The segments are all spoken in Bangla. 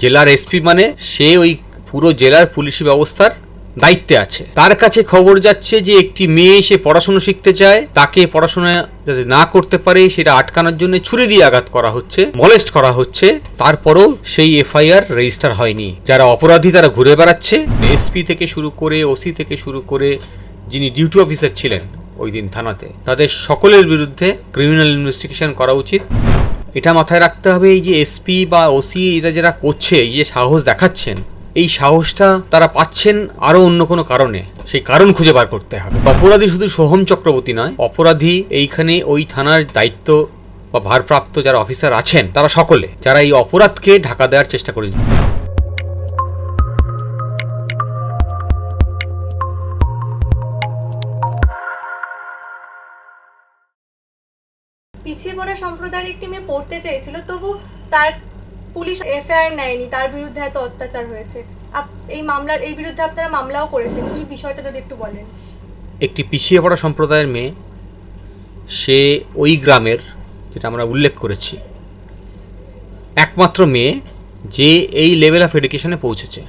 জেলার এসপি মানে সে ওই পুরো জেলার পুলিশি ব্যবস্থার দায়িত্বে আছে। তার কাছে খবর যাচ্ছে যে একটি মেয়ে সে পড়াশোনা শিখতে চায়, তাকে পড়াশোনা যাতে না করতে পারে সেটা আটকানোর জন্য ছুরি দিয়ে আঘাত করা হচ্ছে, মলেস্ট করা হচ্ছে। তারপরও সেই এফআইআর রেজিস্টার হয়নি। যারা অপরাধী তারা ঘুরে বেড়াচ্ছে। এসপি থেকে শুরু করে ওসি থেকে শুরু করে যিনি ডিউটি অফিসার ছিলেন ওই দিন থানাতে, তাদের সকলের বিরুদ্ধে ক্রিমিনাল ইনভেস্টিগেশন করা উচিত। এটা মাথায় রাখতে হবে, এই যে এসপি বা ওসি এটা যারা করছে, এই যে সাহস দেখাচ্ছেন, এই সাহসটা তারা পাচ্ছেন আরও অন্য কোনো কারণে। সেই কারণ খুঁজে বার করতে হবে। অপরাধী শুধু সোহম চক্রবর্তী নয়, অপরাধী এইখানে ওই থানার দায়িত্ব বা ভারপ্রাপ্ত যারা অফিসার আছেন তারা সকলে, যারা এই অপরাধকে ঢাকা দেওয়ার চেষ্টা করেছেন। পিছিয়ে পড়া সম্প্রদায়ের একটি মেয়ে পড়তে চেয়েছিল, তবু তার পুলিশ এফআইআর নেয়নি, তার বিরুদ্ধে এত অত্যাচার হয়েছে। এই বিরুদ্ধে আপনারা মামলাও করেছেন, কি বিষয়টা যদি একটু বলেন। একটি পিছিয়ে পড়া সম্প্রদায়ের মেয়ে, সে ওই গ্রামের, যেটা আমরা উল্লেখ করেছি, একমাত্র মেয়ে যে এই লেভেল অফ এডুকেশনে পৌঁছেছে।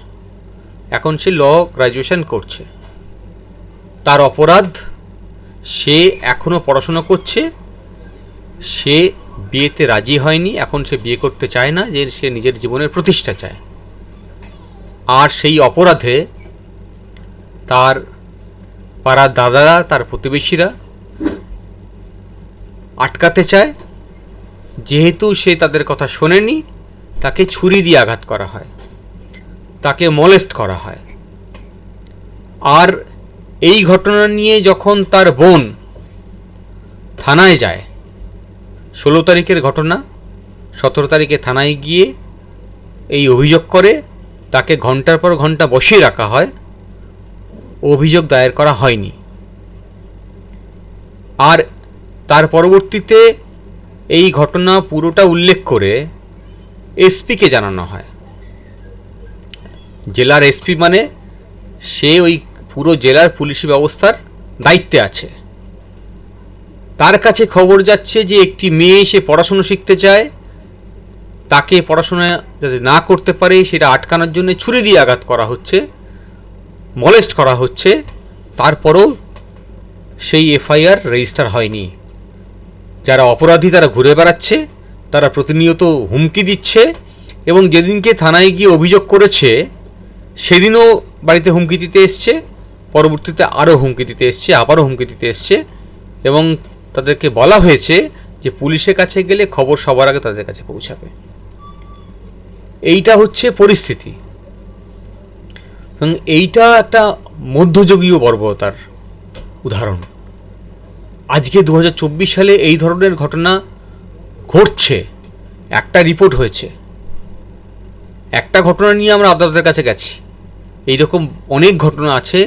এখন সে ল গ্র্যাজুয়েশন করছে। তার অপরাধ, সে এখনও পড়াশোনা করছে, সে বিয়েতে রাজি হয়নি, এখন সে বিয়ে করতে চায় না, যে সে নিজের জীবনের প্রতিষ্ঠা চায়। আর সেই অপরাধে তার পাড়ার দাদারা, তার প্রতিবেশীরা আটকাতে চায়। যেহেতু সে তাদের কথা শোনেনি, তাকে ছুরি দিয়ে আঘাত করা হয়, তাকে মলেস্ট করা হয়। আর এই ঘটনা নিয়ে যখন তার বোন থানায় যায়, 16 তারিখের ঘটনা, 17 তারিখে থানায় গিয়ে এই অভিযোগ করে, তাকে ঘন্টার পর ঘন্টা বসিয়ে রাখা হয়, অভিযোগ দায়ের করা হয়নি। আর তার পরবর্তীতে এই ঘটনা পুরোটা উল্লেখ করে এসপিকে জানানো হয়। জেলার এসপি মানে সে ওই পুরো জেলার পুলিশি ব্যবস্থার দায়িত্বে আছে। তার কাছে খবর যাচ্ছে যে একটি মেয়ে সে পড়াশোনা শিখতে চায়, তাকে পড়াশোনা যাতে না করতে পারে সেটা আটকানোর জন্য ছুরি দিয়ে আঘাত করা হচ্ছে, মলেস্ট করা হচ্ছে। তারপরও সেই এফআইআর রেজিস্টার হয়নি। যারা অপরাধী তারা ঘুরে বেড়াচ্ছে, তারা প্রতিনিয়ত হুমকি দিচ্ছে, এবং যেদিনকে থানায় গিয়ে অভিযোগ করেছে সেদিনও বাড়িতে হুমকি দিতে এসছে, পরবর্তীতে আরও হুমকি দিতে এসছে, আবারও হুমকি দিতে এসছে, এবং তাদেরকে বলা হয়েছে যে পুলিশের কাছে গেলে খবর সবার আগে তাদের কাছে পৌঁছাবে। এইটা হচ্ছে পরিস্থিতি। এইটা একটা মধ্যযুগীয় বর্বরতার উদাহরণ। আজকে 2024 সালে এই ধরনের ঘটনা ঘটছে। একটা রিপোর্ট হয়েছে, একটা ঘটনা নিয়ে আমরা আদালতের কাছে গেছি। এইরকম অনেক ঘটনা আছে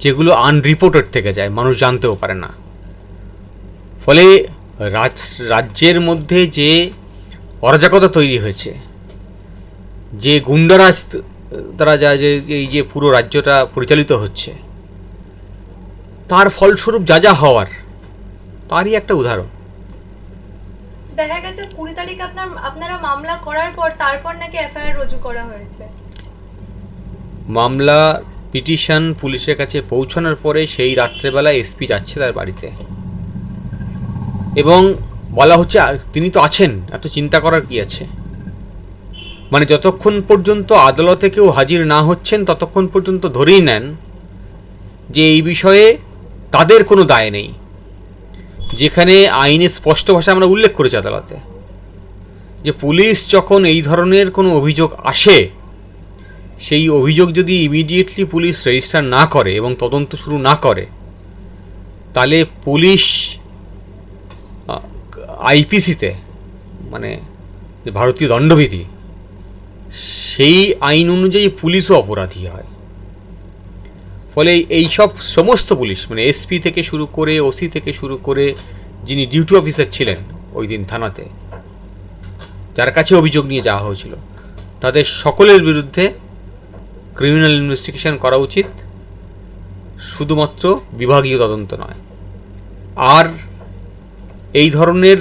যেগুলো আনরিপোর্টেড থেকে যায়, মানুষ জানতেও পারে না। ফলে রাজ্যের মধ্যে যে অরাজকতা তৈরি হয়েছে, যে গুন্ডারাজ তারা এই যে পুরো রাজ্যটা পরিচালিত হচ্ছে, তার ফলস্বরূপ যা হওয়ার তারই একটা উদাহরণ। দেখা গেছে 20 তারিখে আপনারা মামলা করার পর তারপর নাকি এফআইআর রুজু করা হয়েছে। মামলা পিটিশন পুলিশের কাছে পৌঁছানোর পরে সেই রাত্রেবেলা এসপি যাচ্ছে তার বাড়িতে, এবং বলা হচ্ছে তিনি তো আছেন, এত চিন্তা করার কি আছে। মানে যতক্ষণ পর্যন্ত আদালতে কেউ হাজির না হচ্ছেন ততক্ষণ পর্যন্ত ধরেই নেন যে এই বিষয়ে তাদের কোনো দায় নেই। যেখানে আইনে স্পষ্ট ভাষায় আমরা উল্লেখ করেছি আদালতে, যে পুলিশ যখন এই ধরনের কোনো অভিযোগ আসে, সেই অভিযোগ যদি ইমিডিয়েটলি পুলিশ রেজিস্টার না করে এবং তদন্ত শুরু না করে, তাহলে পুলিশ আইপিসিতে, মানে যে ভারতীয় দণ্ডবিধি, সেই আইন অনুযায়ী পুলিশও অপরাধী হয়। ফলে এই সব সমস্ত পুলিশ, মানে এসপি থেকে শুরু করে ওসি থেকে শুরু করে যিনি ডিউটি অফিসার ছিলেন ওই দিন থানাতে, যার কাছে অভিযোগ নিয়ে যাওয়া হয়েছিল, তাদের সকলের বিরুদ্ধে ক্রিমিনাল ইনভেস্টিগেশন করা উচিত। শুধুমাত্র বিভাগীয় তদন্ত নয়। আর এই ধরনের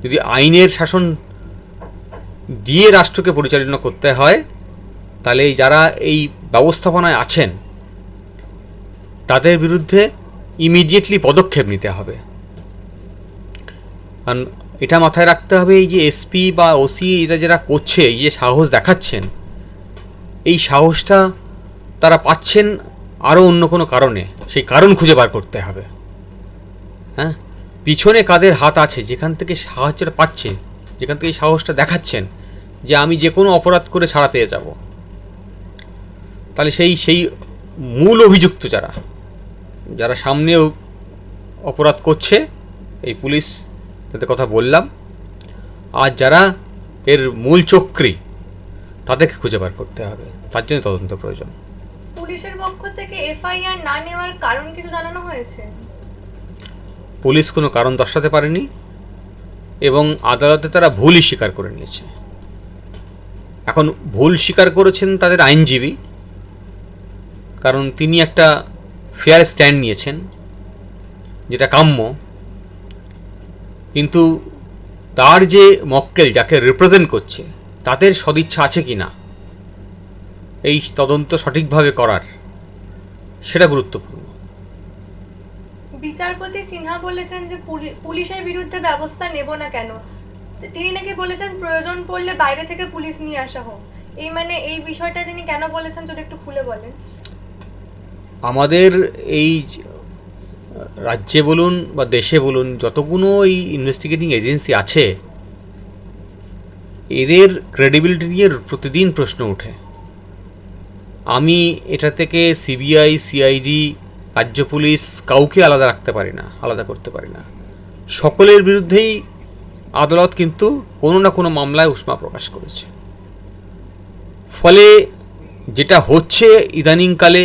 যদি আইনের শাসন দিয়ে রাষ্ট্রকে পরিচালনা করতে হয়, তাহলে যারা এই ব্যবস্থাপনায় আছেন তাদের বিরুদ্ধে ইমিডিয়েটলি পদক্ষেপ নিতে হবে। কারণ এটা মাথায় রাখতে হবে, এই যে এসপি বা ওসি এটা যারা করছে, এই যে সাহস দেখাচ্ছেন, এই সাহসটা তারা পাচ্ছেন আরও অন্য কোনো কারণে, সেই কারণ খুঁজে বার করতে হবে। হ্যাঁ, পিছনে কাদের হাত আছে, যেখান থেকে সাহায্যটা পাচ্ছে, যেখান থেকে এই সাহসটা দেখাচ্ছেন যে আমি যে কোনো অপরাধ করে ছাড়া পেয়ে যাব, তাহলে সেই মূল অভিযুক্ত যারা সামনেও অপরাধ করছে, এই পুলিশ তাদের কথা বললাম, আর যারা এর মূল চক্রী তাদেরকে খুঁজে বার করতে হবে, তার জন্য তদন্ত প্রয়োজন। পুলিশের পক্ষ থেকে এফআইআর না নেওয়ার কারণ কিছু জানানো হয়েছে? পুলিশ কোনো কারণ দর্শাতে পারেনি এবং আদালতে তারা ভুলই স্বীকার করে নিয়েছে। এখন ভুল স্বীকার করেছেন তাদের আইনজীবী, কারণ তিনি একটা ফেয়ার স্ট্যান্ড নিয়েছেন, যেটা কাম্য। কিন্তু তার যে মক্কেল যাকে রিপ্রেজেন্ট করছে তাদের সদিচ্ছা আছে কি না এই তদন্ত সঠিকভাবে করার, সেটা গুরুত্বপূর্ণ। বিচারপতি সিনহা বলেছেন যে পুলিশের বিরুদ্ধে ব্যবস্থা নেব না কেন, তিনি নাকি বলেছেন প্রয়োজন পড়লে বাইরে থেকে পুলিশ নিয়ে আসা হোক। এই বিষয়টা তিনি কেন বলেছেন যদি একটু খুলে বলেন। আমাদের এই রাজ্যে বলুন বা দেশে বলুন, যতগুলো এই ইনভেস্টিগেটিং এজেন্সি আছে, এদের ক্রেডিবিলিটি নিয়ে প্রতিদিন প্রশ্ন ওঠে। আমি এটা থেকে সিবিআই, সিআইডি, রাজ্য পুলিশ কাউকে আলাদা রাখতে পারি না, আলাদা করতে পারি না। সকলের বিরুদ্ধেই আদালত কিন্তু কোনো না কোনো মামলায় উষ্মা প্রকাশ করেছে। ফলে যেটা হচ্ছে ইদানিংকালে,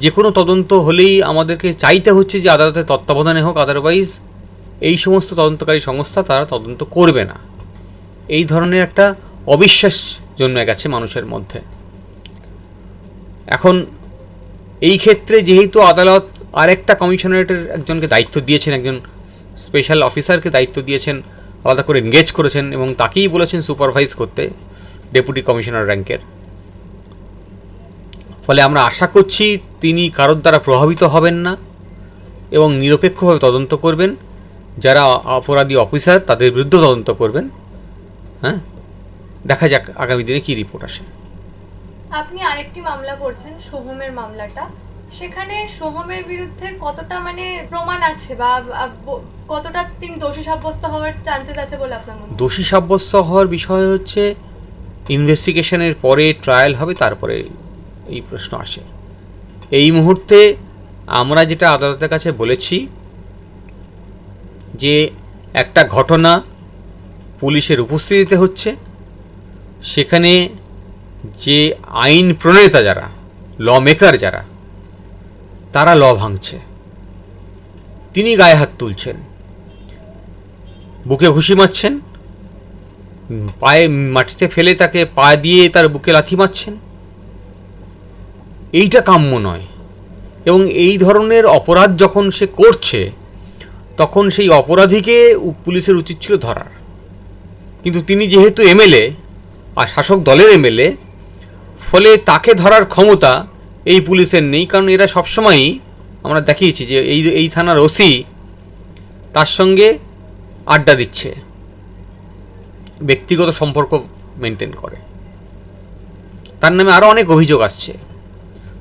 যে কোনো তদন্ত হলেই আমাদেরকে চাইতে হচ্ছে যে আদালতের তত্ত্বাবধানে হোক, আদারওয়াইজ এই সমস্ত তদন্তকারী সংস্থা তারা তদন্ত করবে না। এই ধরনের একটা অবিশ্বাস জন্মে গেছে মানুষের মধ্যে। এখন এই ক্ষেত্রে যেহেতু আদালত আরেকটা কমিশনারেটের একজনকে দায়িত্ব দিয়েছেন, একজন স্পেশাল অফিসারকে দায়িত্ব দিয়েছেন, আলাদা করে এনগেজ করেছেন এবং তাকেই বলেছেন সুপারভাইজ করতে, ডেপুটি কমিশনার র্যাঙ্কের। ফলে আমরা আশা করছি তিনি কারোর দ্বারা প্রভাবিত হবেন না এবং নিরপেক্ষভাবে তদন্ত করবেন। যারা অপরাধী অফিসার তাদের বিরুদ্ধে তদন্ত করবেন। হ্যাঁ, দেখা যাক আগামী দিনে কী রিপোর্ট আসে। আপনি আরেকটি মামলা করছেন, সোহমের মামলাটা, সেখানে সোহমের বিরুদ্ধে কতটা প্রমাণ আছে বা কতটা তিনি দোষী সাব্যস্ত হওয়ার চান্সেস আছে বলে আপনার মনে হয়? দোষী সাব্যস্ত হওয়ার বিষয় হচ্ছে ইনভেস্টিগেশনের পরে ট্রায়াল হবে, তারপরে এই প্রশ্ন আসে। এই মুহূর্তে আমরা যেটা আদালতের কাছে বলেছি যে একটা ঘটনা পুলিশের উপস্থিতিতে হচ্ছে, সেখানে যে আইন প্রণেতা যারা, ল মেকার যারা, তারা ল ভাঙছে, তিনি গায়ে হাত তুলছেন, বুকে ঘুষি মারছেন, পায়ে মাটিতে ফেলে তাকে পা দিয়ে তার বুকে লাথি মারছেন। এইটা কাম্য নয়। এবং এই ধরনের অপরাধ যখন সে করছে তখন সেই অপরাধীকে পুলিশের উচিত ছিল ধরার। কিন্তু তিনি যেহেতু এমএলএ আর শাসক দলের এমএলএ, ফলে তাকে ধরার ক্ষমতা এই পুলিশের নেই। কারণ এরা সবসময়ই আমরা দেখিয়েছি যে এই থানার ওসি তার সঙ্গে আড্ডা দিচ্ছে, ব্যক্তিগত সম্পর্ক মেনটেন করে, তার নামে আরও অনেক অভিযোগ আসছে।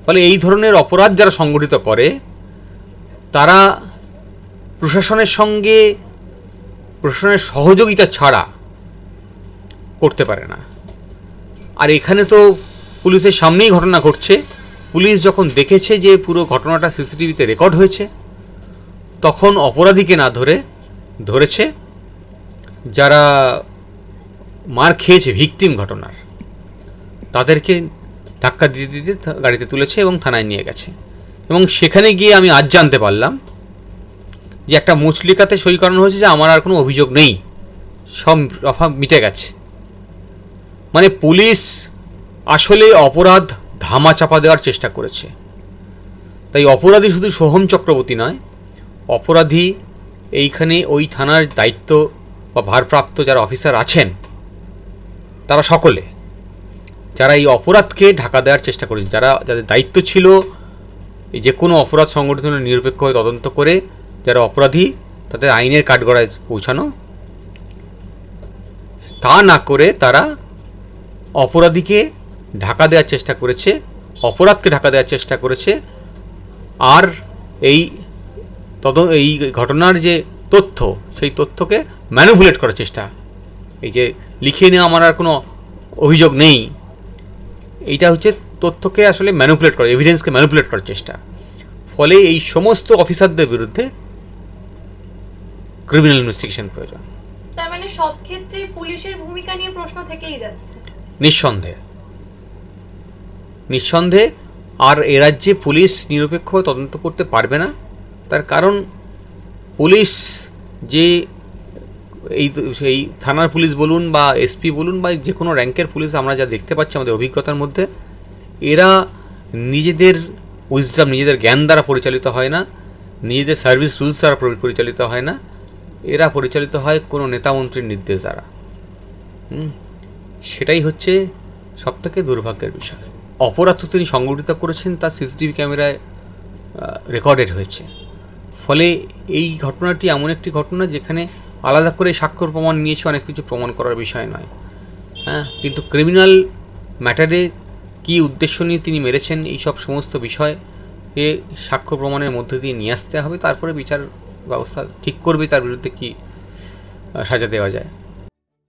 ফলে এই ধরনের অপরাধ যারা সংগঠিত করে তারা প্রশাসনের সঙ্গে, প্রশাসনের সহযোগিতা ছাড়া করতে পারে না। আর এখানে তো পুলিশের সামনেই ঘটনা ঘটছে। পুলিশ যখন দেখেছে যে পুরো ঘটনাটা সিসিটিভিতে রেকর্ড হয়েছে, তখন অপরাধীকে না ধরেছে যারা মার খেয়েছে ভিকটিম ঘটনার, তাদেরকে ধাক্কা দিতে দিতে গাড়িতে তুলেছে এবং থানায় নিয়ে গেছে। এবং সেখানে গিয়ে আমি আজ জানতে পারলাম যে একটা মুচলিকাতে সই করানো হয়েছে যে আমার আর কোনো অভিযোগ নেই, সব রফা মিটে গেছে। মানে পুলিশ আসলে অপরাধ ধামা চাপা দেওয়ার চেষ্টা করেছে। তাই অপরাধী শুধু সোহম চক্রবর্তী নয়, অপরাধী এইখানে ওই থানার দায়িত্ব বা ভারপ্রাপ্ত যারা অফিসার আছেন তারা সকলে, যারা এই অপরাধকে ঢাকা দেওয়ার চেষ্টা করেছে, যাদের দায়িত্ব ছিল এই যে কোনো অপরাধ সংগঠনের নিরপেক্ষভাবে তদন্ত করে যারা অপরাধী তাদের আইনের কাঠগড়ায় পৌঁছানো, তা না করে তারা অপরাধীকে ঢাকা দেওয়ার চেষ্টা করেছে, অপরাধকে ঢাকা দেওয়ার চেষ্টা করেছে। আর এই ঘটনার যে তথ্য, সেই তথ্যকে ম্যানিপুলেট করার চেষ্টা, এই যে লিখে নেওয়া আমার আর কোনো অভিযোগ নেই, এইটা হচ্ছে তথ্যকে আসলে ম্যানিপুলেট করা, এভিডেন্সকে ম্যানিপুলেট করার চেষ্টা। ফলে এই সমস্ত অফিসারদের বিরুদ্ধে ক্রিমিনাল ইনভেস্টিগেশন প্রয়োজন। তার মানে সব ক্ষেত্রে পুলিশের ভূমিকা নিয়ে প্রশ্ন থেকেই যাচ্ছে। নিঃসন্দেহে। আর এ রাজ্যে পুলিশ নিরপেক্ষ তদন্ত করতে পারবে না, তার কারণ পুলিশ যে এই থানার পুলিশ বলুন বা এসপি বলুন বা যে কোনো র্যাঙ্কের পুলিশ আমরা যা দেখতে পাচ্ছি আমাদের অভিজ্ঞতার মধ্যে, এরা নিজেদের উইজডম, নিজেদের জ্ঞান দ্বারা পরিচালিত হয় না, নিজেদের সার্ভিস রুলস দ্বারা পরিচালিত হয় না, এরা পরিচালিত হয় কোনো নেতামন্ত্রীর নির্দেশ দ্বারা। সেটাই হচ্ছে সবথেকে দুর্ভাগ্যের বিষয়। অপরাধ তো তিনি সংগঠিত করেছেন, তার সিসিটিভি ক্যামেরায় রেকর্ডেড হয়েছে। ফলে এই ঘটনাটি এমন একটি ঘটনা যেখানে আলাদা করে স্বাক্ষর প্রমাণ নিয়েছে অনেক কিছু প্রমাণ করার বিষয় নয়। কিন্তু ক্রিমিনাল ম্যাটারে কী উদ্দেশ্য নিয়ে তিনি মেরেছেন, এই সব সমস্ত বিষয়কে সাক্ষ্য প্রমাণের মধ্যে দিয়ে নিয়ে আসতে হবে, তারপরে বিচার ব্যবস্থা ঠিক করবে তার বিরুদ্ধে কী সাজা দেওয়া যায়।